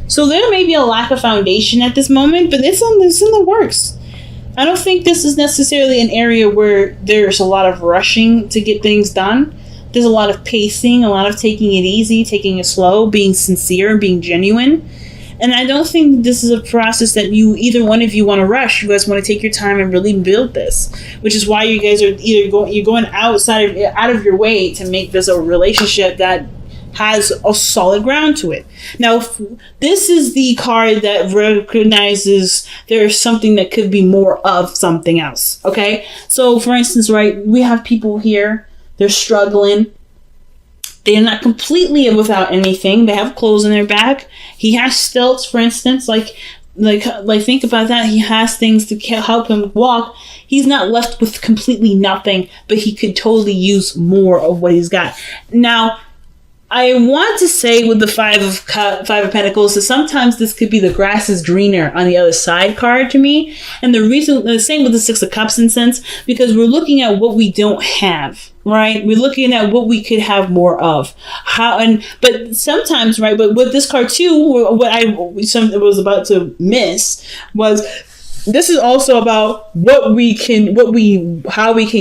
So there may be a lack of foundation at this moment, but it's in the works. I don't think this is necessarily an area where there's a lot of rushing to get things done. There's a lot of pacing, a lot of taking it easy, taking it slow, being sincere, and being genuine. And I don't think this is a process that either one of you want to rush. You guys want to take your time and really build this, which is why you guys are you're going out of your way to make this a relationship that has a solid ground to it. Now, this is the card that recognizes there's something that could be more of something else. Okay, so for instance, right, we have people here. They're struggling. They're not completely without anything. They have clothes in their back. He has stilts, for instance. Like think about that. He has things to help him walk. He's not left with completely nothing, but he could totally use more of what he's got. Now, I want to say with the Five of Pentacles that sometimes this could be the grass is greener on the other side card to me. And the same with the Six of Cups in sense, because we're looking at what we don't have, right? We're looking at what we could have more of. But sometimes, right, but with this card too, what I was about to miss was this is also about how we can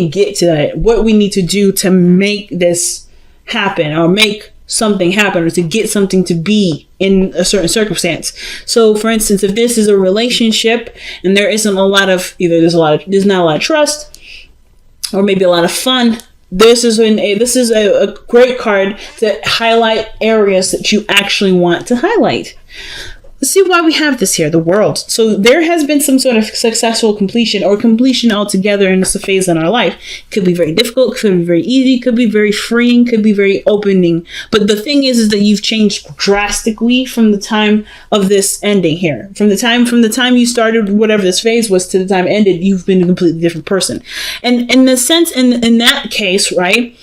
get to that, what we need to do to make this happen or make something happen or to get something to be in a certain circumstance. So for instance, if this is a relationship and there isn't a lot of there's not a lot of trust or maybe a lot of fun, this is a great card to highlight areas that you actually want to highlight. Let's see why we have this here, the World. So there has been some sort of successful completion or completion altogether in this phase in our life. Could be very difficult, could be very easy, could be very freeing, could be very opening. But the thing is that you've changed drastically from the time of this ending here. From the time you started whatever this phase was to the time it ended, you've been a completely different person. And in the sense, in that case, right,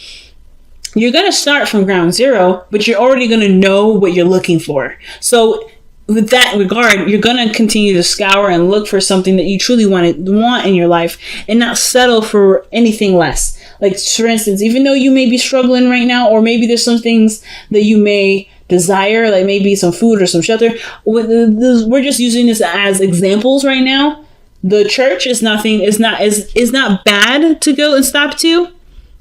you're going to start from ground zero, but you're already going to know what you're looking for. So with that regard, you're going to continue to scour and look for something that you truly want in your life and not settle for anything less. Like, for instance, even though you may be struggling right now, or maybe there's some things that you may desire, like maybe some food or some shelter. We're just using this as examples right now. The church is not bad to go and stop to.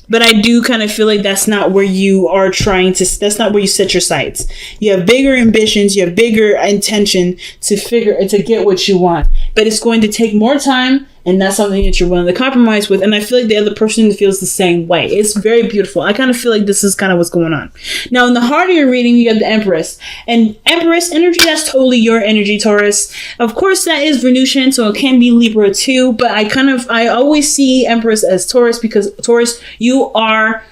But I do kind of feel like that's not where you are that's not where you set your sights. You have bigger ambitions, you have bigger intention to get what you want. But it's going to take more time, and that's something that you're willing to compromise with. And I feel like the other person feels the same way. It's very beautiful. I kind of feel like this is kind of what's going on. Now, in the heart of your reading, you have the Empress. And Empress energy, that's totally your energy, Taurus. Of course, that is Venusian, so it can be Libra too. But I always see Empress as Taurus, because Taurus, you are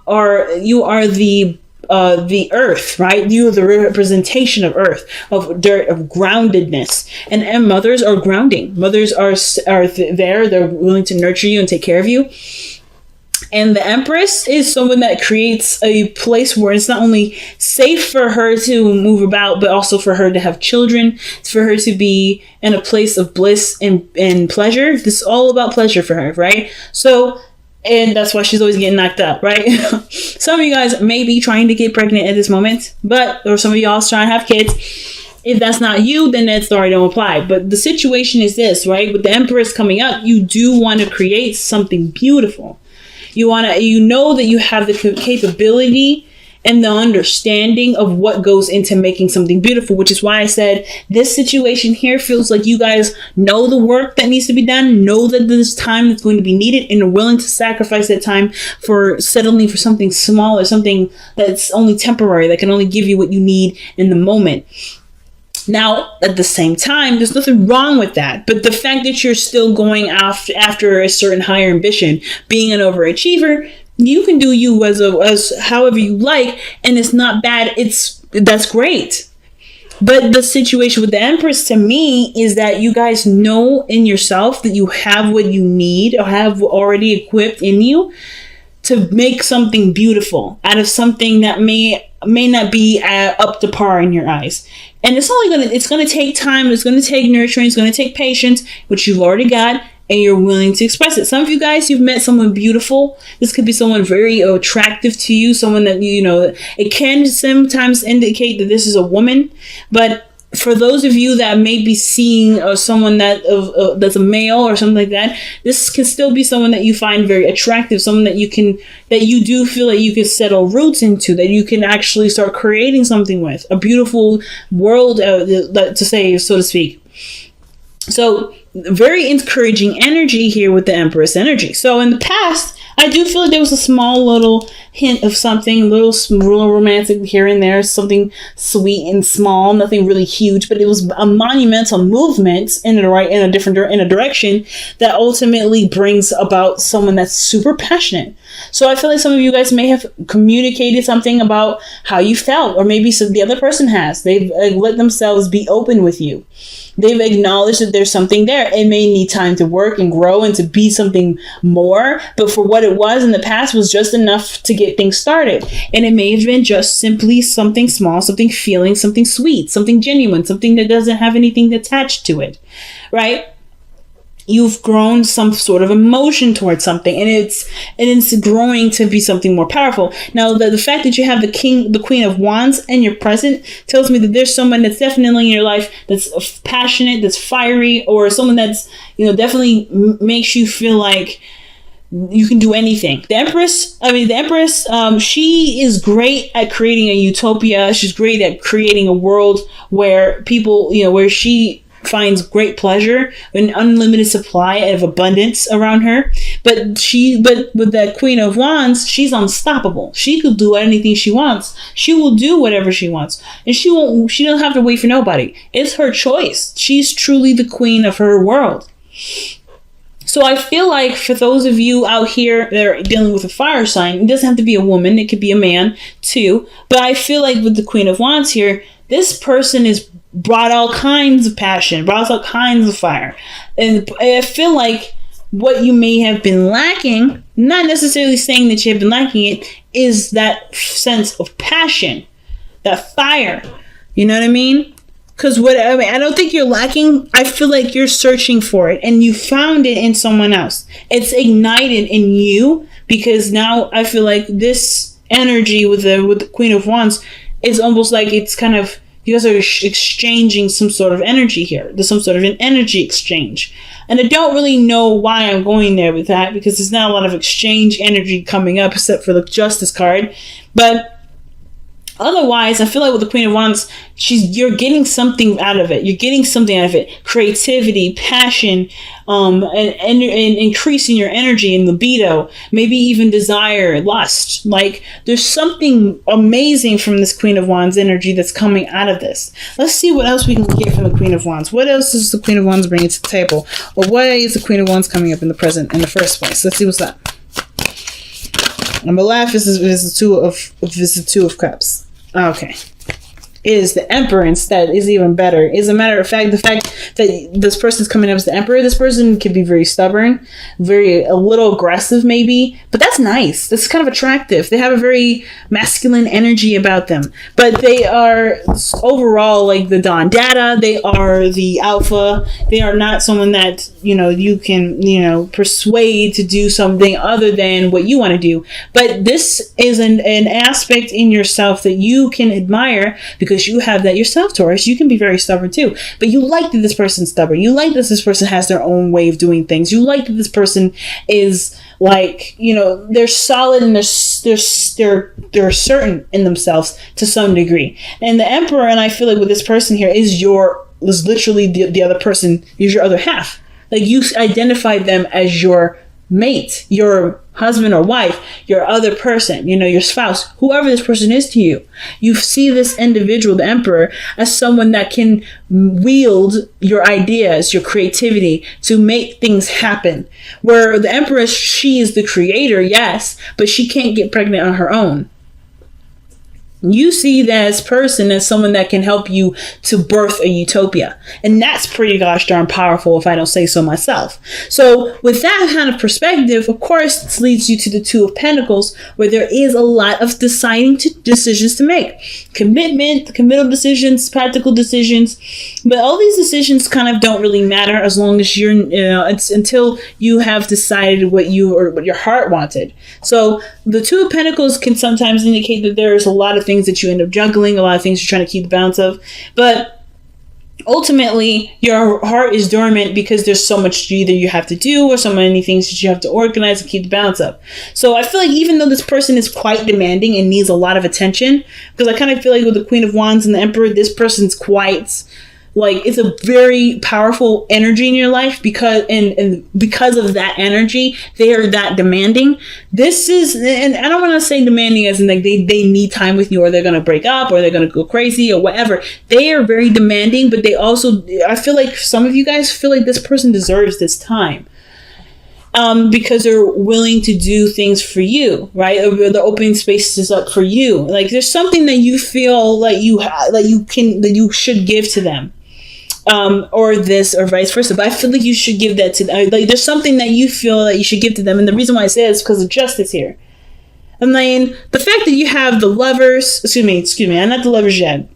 the earth, right? You are the representation of earth, of dirt, of groundedness. And mothers are grounding. Mothers are there. They're willing to nurture you and take care of you. And the Empress is someone that creates a place where it's not only safe for her to move about, but also for her to have children. It's for her to be in a place of bliss and pleasure. This is all about pleasure for her, right? And that's why she's always getting knocked up, right? Some of you guys may be trying to get pregnant at this moment, or some of y'all trying to have kids. If that's not you, then that story don't apply. But the situation is this, right? With the Empress coming up, you do want to create something beautiful. You know that you have the capability and the understanding of what goes into making something beautiful, which is why I said this situation here feels like you guys know the work that needs to be done, know that there's time that's going to be needed, and are willing to sacrifice that time for settling for something small or something that's only temporary, that can only give you what you need in the moment. Now, at the same time, there's nothing wrong with that. But the fact that you're still going after a certain higher ambition, being an overachiever, you can do you as however you like, and it's not bad. That's great. But the situation with the Empress to me is that you guys know in yourself that you have what you need or have already equipped in you to make something beautiful out of something that may not be up to par in your eyes. And it's going to take time. It's going to take nurturing. It's going to take patience, which you've already got, and you're willing to express it. Some of you guys, you've met someone beautiful. This could be someone very attractive to you, someone that, it can sometimes indicate that this is a woman. But for those of you that may be seeing someone that's a male or something like that, this can still be someone that you find very attractive, someone that you do feel that you can settle roots into, that you can actually start creating something with, a beautiful world to say, so to speak. So very encouraging energy here with the Empress energy. So in the past, I do feel like there was a small little hint of something, little romantic here and there, something sweet and small, nothing really huge, but it was a monumental movement in a direction that ultimately brings about someone that's super passionate. So I feel like some of you guys may have communicated something about how you felt, or maybe the other person has. They've let themselves be open with you. They've acknowledged that there's something there. It may need time to work and grow and to be something more, but for what it was in the past was just enough to get things started. And it may have been just simply something small, something feeling, something sweet, something genuine, something that doesn't have anything attached to it, right? You've grown some sort of emotion towards something, and it's growing to be something more powerful. Now, the fact that you have the Queen of Wands in your present tells me that there's someone that's definitely in your life that's passionate, that's fiery, or someone that's, definitely makes you feel like you can do anything. The Empress, she is great at creating a utopia. She's great at creating a world where people, where she finds great pleasure, an unlimited supply of abundance around her. But with that Queen of Wands, she's unstoppable. She could do anything she wants. She will do whatever she wants. And she don't have to wait for nobody. It's her choice. She's truly the queen of her world. So I feel like for those of you out here that are dealing with a fire sign, it doesn't have to be a woman. It could be a man too. But I feel like with the Queen of Wands here, this person is brought all kinds of passion, brought all kinds of fire. And I feel like what you may have been lacking, not necessarily saying that you have been lacking it, is that sense of passion, that fire. You know what I mean? Because I don't think you're lacking. I feel like you're searching for it, and you found it in someone else. It's ignited in you, because now I feel like this energy with the Queen of Wands is almost like it's kind of, you guys are exchanging some sort of energy here. There's some sort of an energy exchange. And I don't really know why I'm going there with that, because there's not a lot of exchange energy coming up except for the Justice card. But otherwise, I feel like with the Queen of Wands, you're getting something out of it. You're getting something out of it. Creativity, passion, and increasing your energy and libido, maybe even desire, lust. Like, there's something amazing from this Queen of Wands energy that's coming out of this. Let's see what else we can get from the Queen of Wands. What else is the Queen of Wands bringing to the table? Or why is the Queen of Wands coming up in the present in the first place? Let's see what's that. Number left is the Two of Cups. Okay. Is the Emperor instead is even better. As a matter of fact, the fact that this person's coming up as the Emperor, this person can be very stubborn, a little aggressive maybe, but that's nice. That's kind of attractive. They have a very masculine energy about them, but they are overall like the Don Dada. They are the alpha. They are not someone that, you can, persuade to do something other than what you want to do. But this is an aspect in yourself that you can admire, because you have that yourself, Taurus. You can be very stubborn too, but you like that this person's stubborn. You like that this person has their own way of doing things. You like that this person is like, they're solid and they're certain in themselves to some degree. And the Emperor, and I feel like with this person here, is literally the other person, is your other half. Like, you identified them as your mate, your husband or wife, your other person, your spouse, whoever this person is to you. You see this individual, the Emperor, as someone that can wield your ideas, your creativity to make things happen. Where the Empress, she is the creator, yes, but she can't get pregnant on her own. You see this person as someone that can help you to birth a utopia. And that's pretty gosh darn powerful, if I don't say so myself. So with that kind of perspective, of course, this leads you to the Two of Pentacles, where there is a lot of decisions to make. Committal decisions, practical decisions. But all these decisions kind of don't really matter as long as it's until you have decided what your heart wanted. So the Two of Pentacles can sometimes indicate that there's a lot of things that you end up juggling, a lot of things you're trying to keep the balance of. But ultimately your heart is dormant because there's so much either you have to do or so many things that you have to organize and keep the balance up. So I feel like even though this person is quite demanding and needs a lot of attention, because I kind of feel like with the Queen of Wands and the Emperor, this person's quite like, it's a very powerful energy in your life because and because of that energy, they are that demanding. This is, and I don't want to say demanding as in like they need time with you, or they're going to break up, or they're going to go crazy or whatever. They are very demanding, but they also, I feel like some of you guys feel like this person deserves this time. Because they're willing to do things for you, right? They're opening spaces up for you. Like there's something that you feel like that you should give to them. Or this, or vice versa. But I feel like you should give that to them. Like there's something that you feel that you should give to them, and the reason why I say it is because of justice here. I mean, the fact that you have the lovers, excuse me, I'm not the lovers yet,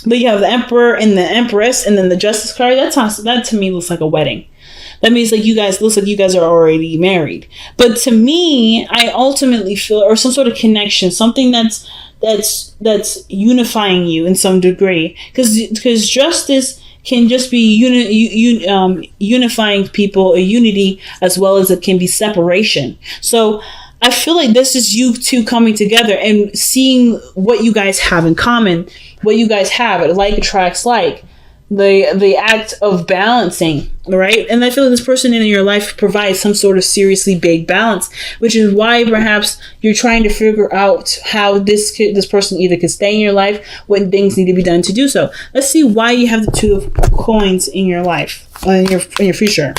but you have the Emperor and the Empress, and then the Justice card. That to me looks like a wedding. That means like looks like you guys are already married. But to me, I ultimately feel, or some sort of connection, something that's unifying you in some degree, because justice can just be unifying people, a unity, as well as it can be separation. So I feel like this is you two coming together and seeing what you guys have in common, what you guys have, like attracts like. The act of balancing, right? And I feel like this person in your life provides some sort of seriously big balance, which is why perhaps you're trying to figure out how this person either could stay in your life when things need to be done to do so. Let's see why you have the Two of Coins in your life, in your future.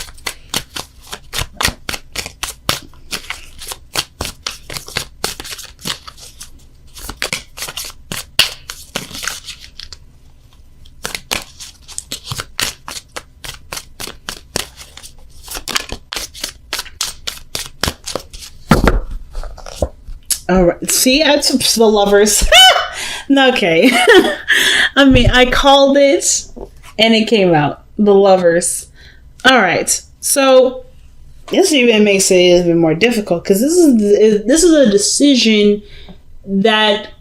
All right. See, that's the Lovers. Okay. I mean, I called it and it came out. The Lovers. All right. So this even makes it even more difficult because this is a decision that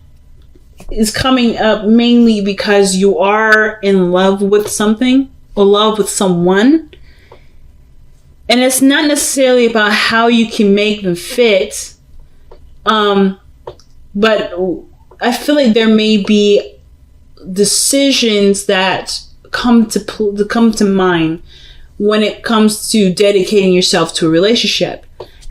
is coming up mainly because you are in love with something or love with someone. And it's not necessarily about how you can make them fit. But I feel like there may be decisions that come to mind when it comes to dedicating yourself to a relationship.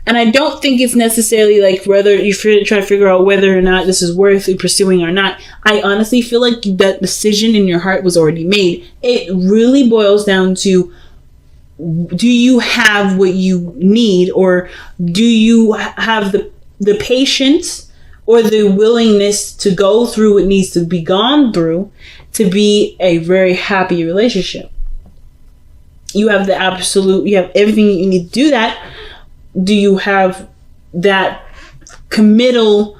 And I don't think it's necessarily like whether you try to figure out whether or not this is worth pursuing or not. I honestly feel like that decision in your heart was already made. It really boils down to, do you have what you need, or do you have the patience or the willingness to go through what needs to be gone through to be a very happy relationship? You have you have everything you need to do that. Do you have that committal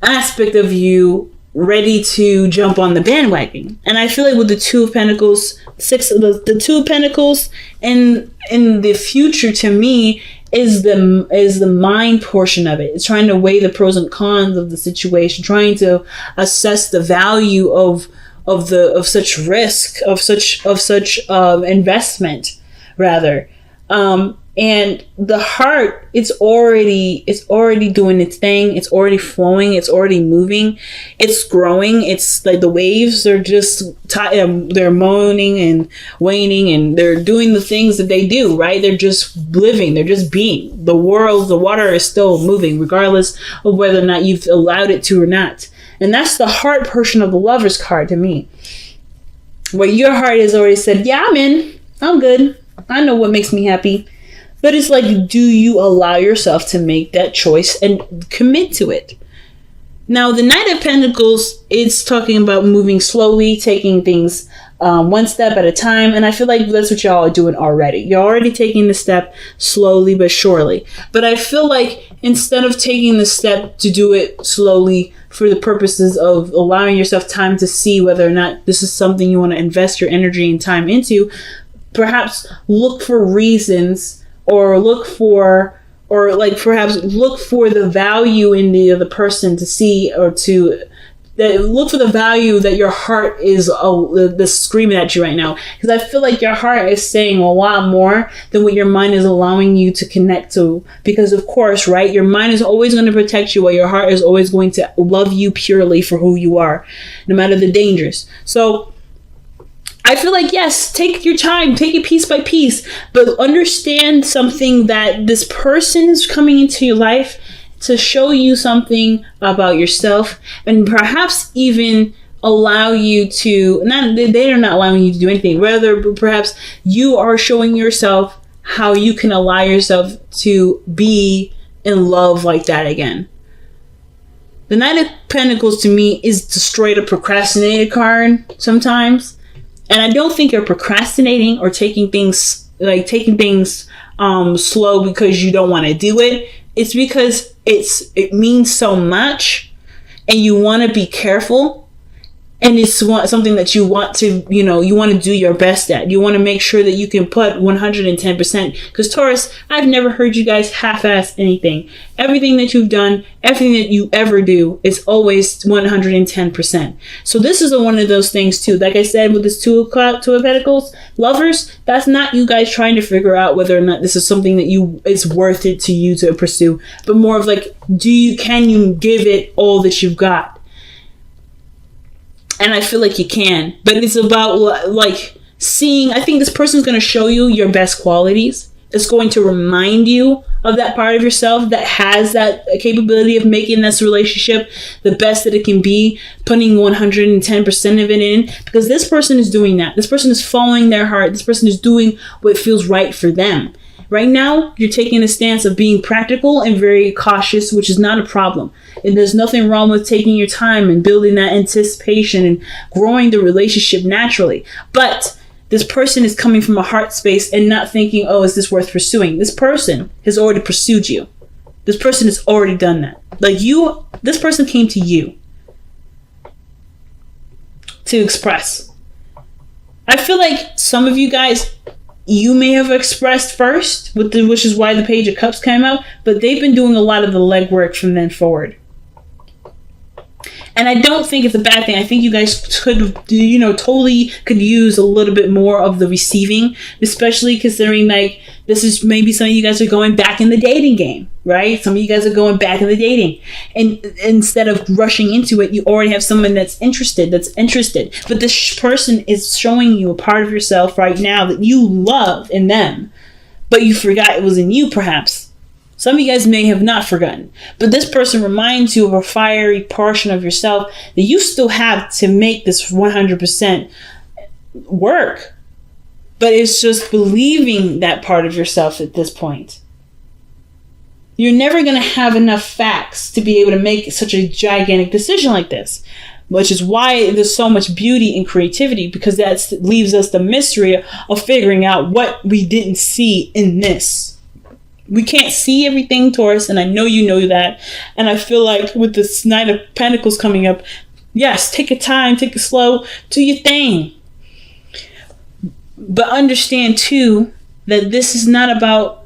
aspect of you ready to jump on the bandwagon? And I feel like with the Two of Pentacles, the Two of Pentacles in the future, to me, is the mind portion of it. It's trying to weigh the pros and cons of the situation, trying to assess the value of such risk, of such investment, rather. And the heart, it's already doing its thing. It's already flowing. It's already moving. It's growing. It's like the waves are just they're moaning and waning, and they're doing the things that they do, right? They're just living. They're just being. The water is still moving, regardless of whether or not you've allowed it to or not. And that's the heart portion of the Lovers card to me, where your heart has already said, yeah, I'm in. I'm good. I know what makes me happy. But it's like, do you allow yourself to make that choice and commit to it? Now, the Knight of Pentacles, it's talking about moving slowly, taking things one step at a time. And I feel like that's what y'all are doing already. You're already taking the step slowly but surely. But I feel like instead of taking the step to do it slowly for the purposes of allowing yourself time to see whether or not this is something you want to invest your energy and time into, perhaps look for reasons, or perhaps look for the value in the other person to see, or to look for the value that your heart is screaming at you right now. Because I feel like your heart is saying a lot more than what your mind is allowing you to connect to. Because of course, right, your mind is always going to protect you, while your heart is always going to love you purely for who you are, no matter the dangers. So I feel like, yes, take your time, take it piece by piece, but understand something, that this person is coming into your life to show you something about yourself, and perhaps even allow you to, they are not allowing you to do anything, rather perhaps you are showing yourself how you can allow yourself to be in love like that again. The Knight of Pentacles to me is the straight up procrastinated card sometimes. And I don't think you're procrastinating or taking things slow because you don't want to do it. It's because it means so much, and you want to be careful, and it's something that you want to, you want to do your best at. You want to make sure that you can put 110%. Because Taurus, I've never heard you guys half-ass anything. Everything that you've done, everything that you ever do is always 110%. So this is one of those things too. Like I said, with this Two of Pentacles, lovers, that's not you guys trying to figure out whether or not this is something that it's worth it to you to pursue, but more of like, can you give it all that you've got? And I feel like you can, but it's about like seeing, I think this person's going to show you your best qualities. It's going to remind you of that part of yourself that has that capability of making this relationship the best that it can be, putting 110% of it in, because this person is doing that. This person is following their heart. This person is doing what feels right for them. Right now, you're taking a stance of being practical and very cautious, which is not a problem. And there's nothing wrong with taking your time and building that anticipation and growing the relationship naturally. But this person is coming from a heart space and not thinking, oh, is this worth pursuing? This person has already pursued you. This person has already done that. This person came to you to express. I feel like some of you guys, you may have expressed first, which is why the Page of Cups came out, but they've been doing a lot of the legwork from then forward. And I don't think it's a bad thing. I think you guys could, totally could use a little bit more of the receiving, especially considering like this is maybe some of you guys are going back in the dating game, right? Some of you guys are going back in the dating, and instead of rushing into it, you already have someone that's interested. But this person is showing you a part of yourself right now that you love in them, but you forgot it was in you, perhaps. Some of you guys may have not forgotten, but this person reminds you of a fiery portion of yourself that you still have to make this 100% work. But it's just believing that part of yourself at this point. You're never going to have enough facts to be able to make such a gigantic decision like this, which is why there's so much beauty and creativity, because that leaves us the mystery of figuring out what we didn't see in this. We can't see everything, Taurus, and I know you know that. And I feel like with this Knight of Pentacles coming up, yes, take your time, take it slow, do your thing. But understand too that this is not about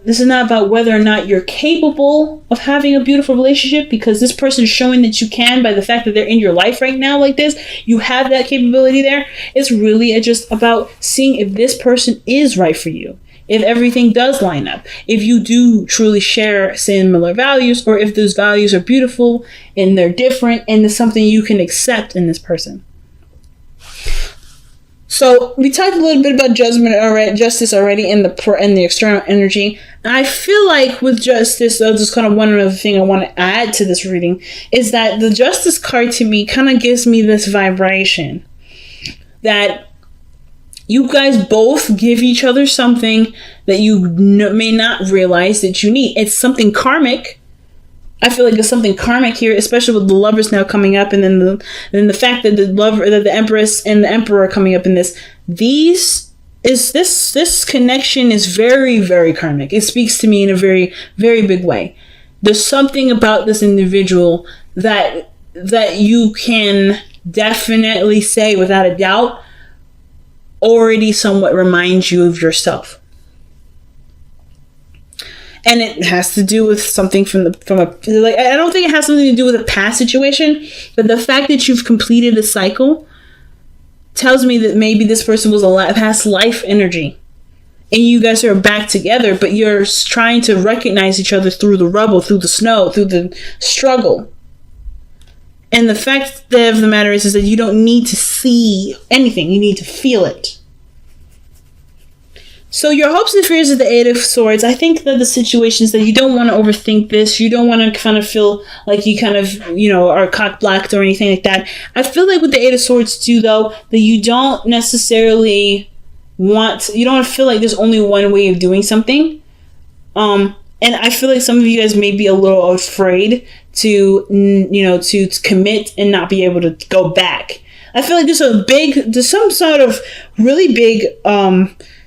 whether or not you're capable of having a beautiful relationship, because this person is showing that you can by the fact that they're in your life right now like this. You have that capability there. It's really just about seeing if this person is right for you. If everything does line up, if you do truly share similar values, or if those values are beautiful and they're different and it's something you can accept in this person. So we talked a little bit about justice already in the external energy. And I feel like with justice, just kind of one other thing I want to add to this reading is that the justice card to me kind of gives me this vibration that you guys both give each other something that you may not realize that you need. It's something karmic. I feel like there's something karmic here, especially with the Lovers now coming up, and then the fact that the Empress and the Emperor are coming up in this. This connection is very, very karmic. It speaks to me in a very, very big way. There's something about this individual that you can definitely say without a doubt already somewhat reminds you of yourself. And it has to do with something from a, like, I don't think it has something to do with a past situation, but the fact that you've completed a cycle tells me that maybe this person was a past life energy. And you guys are back together, but you're trying to recognize each other through the rubble, through the snow, through the struggle. And the fact of the matter is that you don't need to see anything. You need to feel it. So your hopes and fears of the Eight of Swords, I think that the situation is that you don't want to overthink this. You don't want to kind of feel like you kind of, are cock-blocked or anything like that. I feel like with the Eight of Swords too, though, that you don't necessarily you don't feel like there's only one way of doing something. And I feel like some of you guys may be a little afraid to commit and not be able to go back. I feel like there's some sort of really big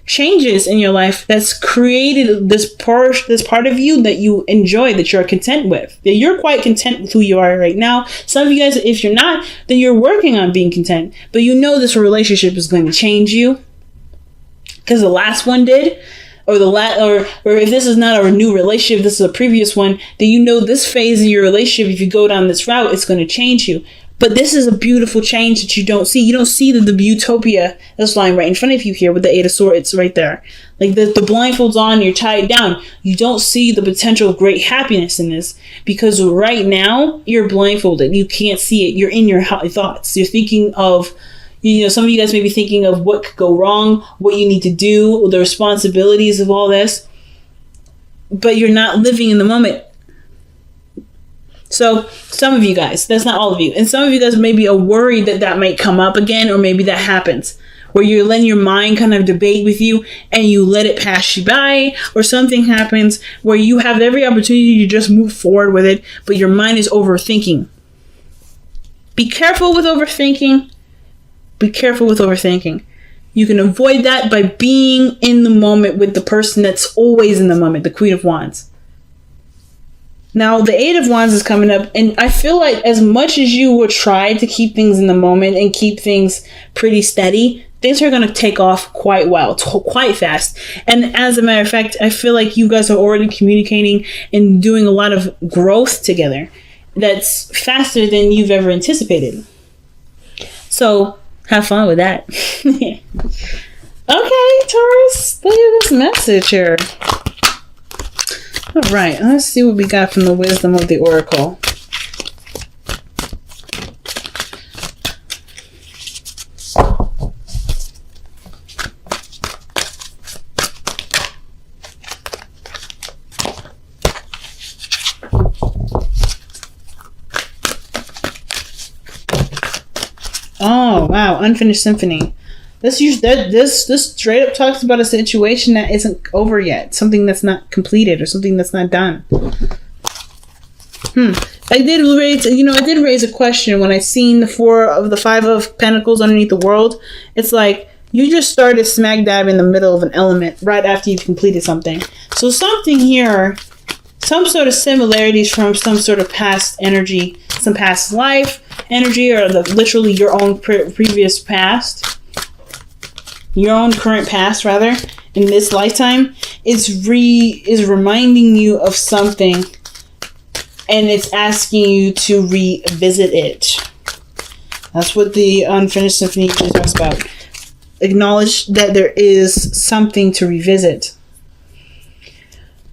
changes in your life that's created this part of you that you enjoy, that you're content with, that you're quite content with who you are right now. Some of you guys, if you're not, then you're working on being content, but this relationship is going to change you because the last one did, or if this is not a new relationship, this is a previous one, then this phase of your relationship, if you go down this route, it's going to change you. But this is a beautiful change that you don't see. You don't see the utopia that's lying right in front of you here with the Eight of Swords right there. Like the blindfolds on, you're tied down. You don't see the potential great happiness in this because right now you're blindfolded. You can't see it. You're in your thoughts. You're thinking of, some of you guys may be thinking of what could go wrong, what you need to do, the responsibilities of all this, but you're not living in the moment. So some of you guys, that's not all of you, and some of you guys maybe are worried that might come up again, or maybe that happens, where you're letting your mind kind of debate with you and you let it pass you by, or something happens where you have every opportunity to just move forward with it, but your mind is overthinking. Be careful with overthinking. Be careful with overthinking. You can avoid that by being in the moment with the person that's always in the moment, the Queen of Wands. Now, the Eight of Wands is coming up, and I feel like as much as you will try to keep things in the moment and keep things pretty steady, things are going to take off quite fast. And as a matter of fact, I feel like you guys are already communicating and doing a lot of growth together that's faster than you've ever anticipated. So have fun with that. Okay, Taurus, look at this message here. All right, let's see what we got from the wisdom of the Oracle. Oh, wow, Unfinished Symphony. This straight up talks about a situation that isn't over yet, something that's not completed or something that's not done. I did raise a question when I seen the Five of Pentacles underneath the World. It's like you just started smack dab in the middle of an element right after you've completed something. So something here, some sort of similarities from some sort of past energy, some past life energy, or literally your own previous past. Your own current past, rather, in this lifetime, is reminding you of something, and it's asking you to revisit it. That's what the Unfinished Symphony usually talks about. Acknowledge that there is something to revisit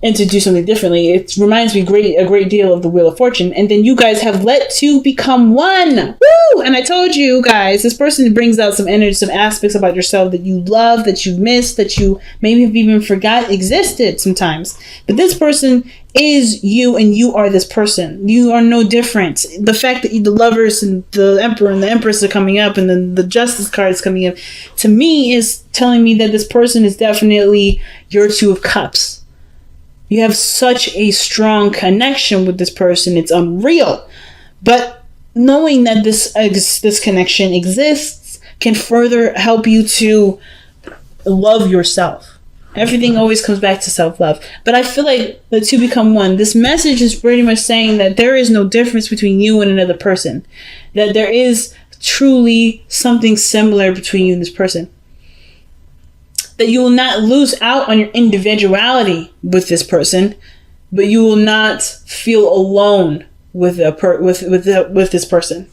and to do something differently. It reminds me a great deal of the Wheel of Fortune. And then you guys have let two become one. Woo! And I told you guys, this person brings out some energy, some aspects about yourself that you love, that you miss, that you maybe have even forgot existed sometimes. But this person is you, and you are this person. You are no different. The fact that the Lovers and the Emperor and the Empress are coming up, and then the Justice card is coming up, to me is telling me that this person is definitely your Two of Cups. You have such a strong connection with this person. It's unreal. But knowing that this connection exists can further help you to love yourself. Everything always comes back to self-love. But I feel like the two become one. This message is pretty much saying that there is no difference between you and another person. That there is truly something similar between you and this person. that you will not lose out on your individuality with this person, but you will not feel alone with this person.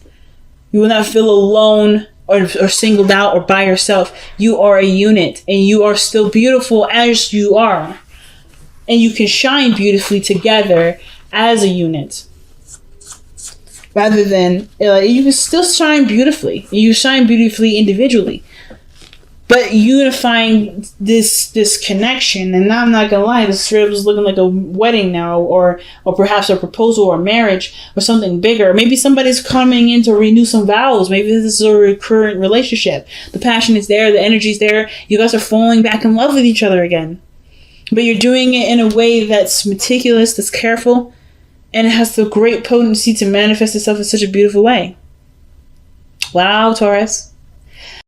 You will not feel alone or singled out or by yourself. You are a unit, and you are still beautiful as you are. And you can shine beautifully together as a unit. Rather than, you can still shine beautifully. You shine beautifully individually. But unifying this connection, and I'm not gonna lie, this strip is looking like a wedding now, or perhaps a proposal or marriage or something bigger. Maybe somebody's coming in to renew some vows. Maybe this is a recurrent relationship. The passion is there, the energy is there. You guys are falling back in love with each other again. But you're doing it in a way that's meticulous, that's careful, and it has the great potency to manifest itself in such a beautiful way. Wow, Taurus.